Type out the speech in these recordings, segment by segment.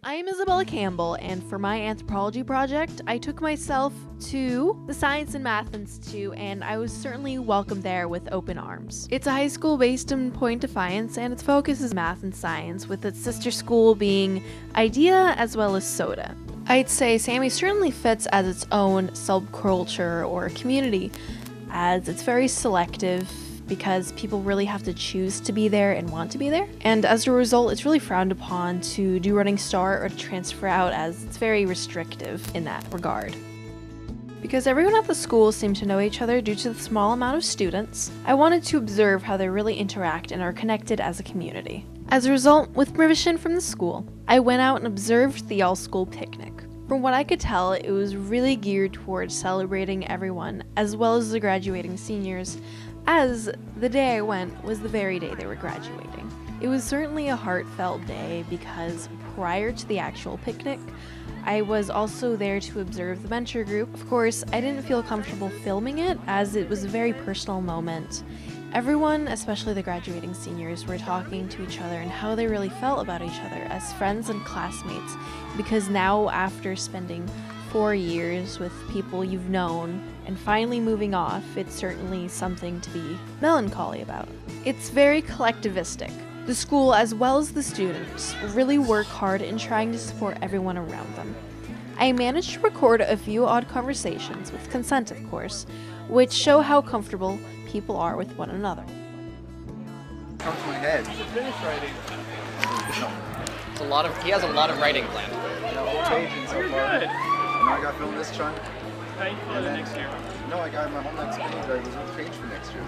I'm Isabella Campbell, and for my anthropology project, I took myself to the Science and Math Institute, and I was certainly welcomed there with open arms. It's a high school based in Point Defiance, and its focus is math and science, with its sister school being IDEA as well as SODA. I'd say Sammy certainly fits as its own subculture or community, as it's very selective, because people really have to choose to be there and want to be there. And as a result, it's really frowned upon to do Running Start or to transfer out, as it's very restrictive in that regard. Because everyone at the school seemed to know each other due to the small amount of students, I wanted to observe how they really interact and are connected as a community. As a result, with permission from the school, I went out and observed the all-school picnic. From what I could tell, it was really geared towards celebrating everyone, as well as the graduating seniors, as the day I went was the very day they were graduating. It was certainly a heartfelt day because prior to the actual picnic, I was also there to observe the mentor group. Of course, I didn't feel comfortable filming it as it was a very personal moment. Everyone, especially the graduating seniors, were talking to each other and how they really felt about each other as friends and classmates, because now after spending 4 years with people you've known and finally moving off, it's certainly something to be melancholy about. It's very collectivistic. The school, as well as the students, really work hard in trying to support everyone around them. I managed to record a few odd conversations, with consent of course, which show how comfortable people are with one another. Comes to my head. Finish writing. He has a lot of writing planned. Whole page and so You're far. good. Now I got to film this chunk. How you feel the next year? No, I got my whole next page. I was on page for next year.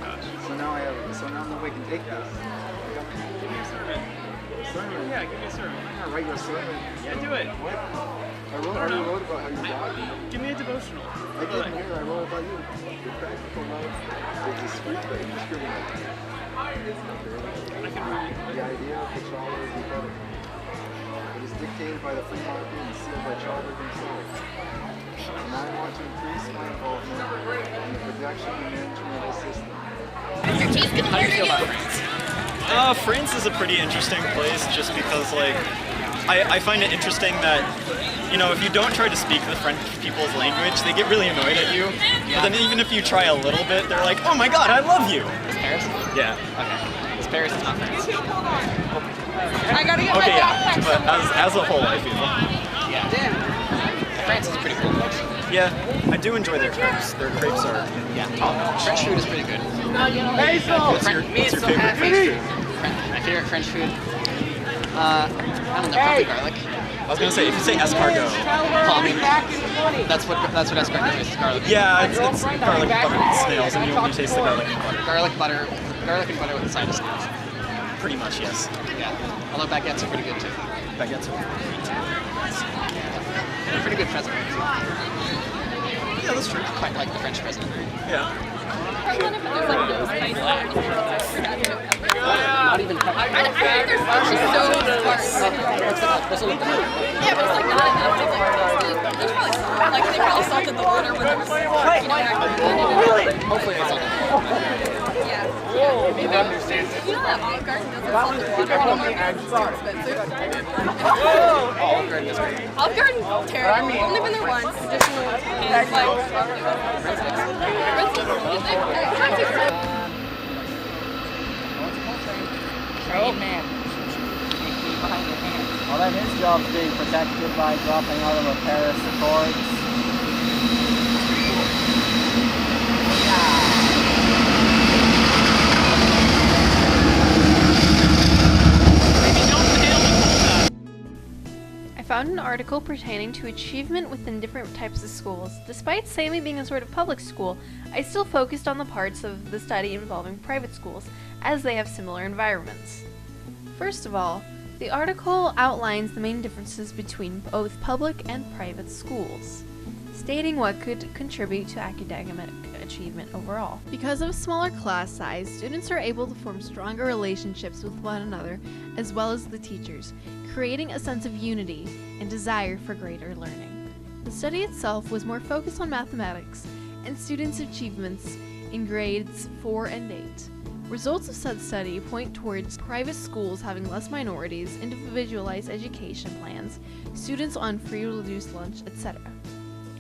Gosh. So now I know we can take this. Give me a sermon. Sermon. Yeah, give me a sermon. I'm gonna write you a sermon. Yeah, do it. What? I already wrote about how you died. Give me a devotional. I didn't hear. I wrote about you. Your practical love. It's a script that you scribbled. I can read. The idea of the charter is incredible. It is dictated by the free market and sealed by charter themselves. And I want to increase my involvement in the production and management of the system. How do you feel about France? France is a pretty interesting place just because, like, I find it interesting that, you know, if you don't try to speak the French people's language, they get really annoyed at you. Yeah. But then even if you try a little bit, they're like, oh my god, I love you! Is Paris? Yeah. Okay. Because Paris is not France. I gotta get Okay, my yeah. backpack. But as a whole, I feel. Yeah. France is pretty cool. Yeah, I do enjoy their crepes. Their crepes are Yeah. top notch. French food is pretty good. What's your favorite French food? My favorite French food? I don't know, probably garlic. I was gonna say, if you say escargot. Palmy. That's what escargot is, garlic. Yeah, it's garlic butter and snails, and you only taste the garlic and butter. Garlic and butter with a side of snails. Pretty much, yes. Yeah. Although baguettes are pretty good too. Baguettes are great. They're pretty good president. Yeah, that's true. Quite like the French president. Yeah. Not even pepper. I think there's actually so sparse. What's a little bit? Yeah, but it's like not enough to like. There's probably like they probably salted the water when it was actually. Hopefully it's on. Yeah. You know that Olive Garden doesn't salt the water. Olive Garden's too expensive. Olive Garden is great. Olive Garden's terrible. I've only been there once. Additional and Trained man. Behind your hand. Well, then his job's being protected by dropping out of a Paris Accords. I found an article pertaining to achievement within different types of schools. Despite Sammy being a sort of public school, I still focused on the parts of the study involving private schools, as they have similar environments. First of all, the article outlines the main differences between both public and private schools, stating what could contribute to academic achievement overall. Because of smaller class size, students are able to form stronger relationships with one another as well as the teachers, creating a sense of unity and desire for greater learning. The study itself was more focused on mathematics and students' achievements in grades 4 and 8. Results of said study point towards private schools having less minorities, individualized education plans, students on free or reduced lunch, etc.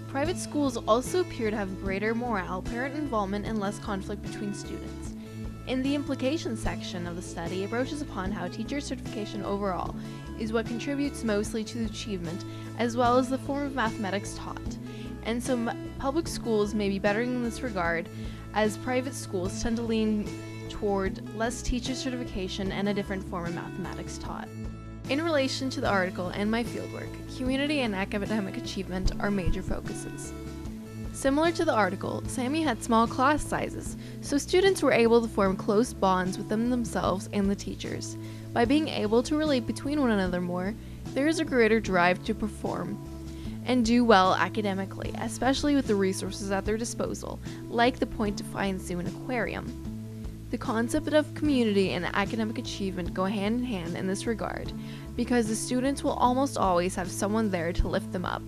Private schools also appear to have greater morale, parent involvement, and less conflict between students. In the implications section of the study, it broaches upon how teacher certification overall is what contributes mostly to achievement, as well as the form of mathematics taught. And so public schools may be better in this regard, as private schools tend to lean toward less teacher certification and a different form of mathematics taught. In relation to the article and my fieldwork, community and academic achievement are major focuses. Similar to the article, Sammy had small class sizes, so students were able to form close bonds within themselves and the teachers. By being able to relate between one another more, there is a greater drive to perform and do well academically, especially with the resources at their disposal, like the Point Defiance Zoo and Aquarium. The concept of community and academic achievement go hand in hand in this regard, because the students will almost always have someone there to lift them up.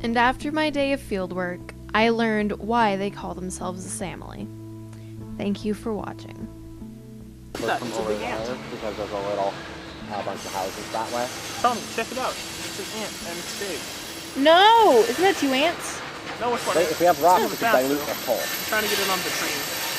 And after my day of fieldwork, I learned why they call themselves a family. Thank you for watching. Look from over there because there's a little bunch of houses that way. Tommy, check it out. It's an ant and it's big. No! Isn't that two ants? No, which one? If we have rocks, we It's can fast, dilute though. the pole. I'm trying to get it on the train.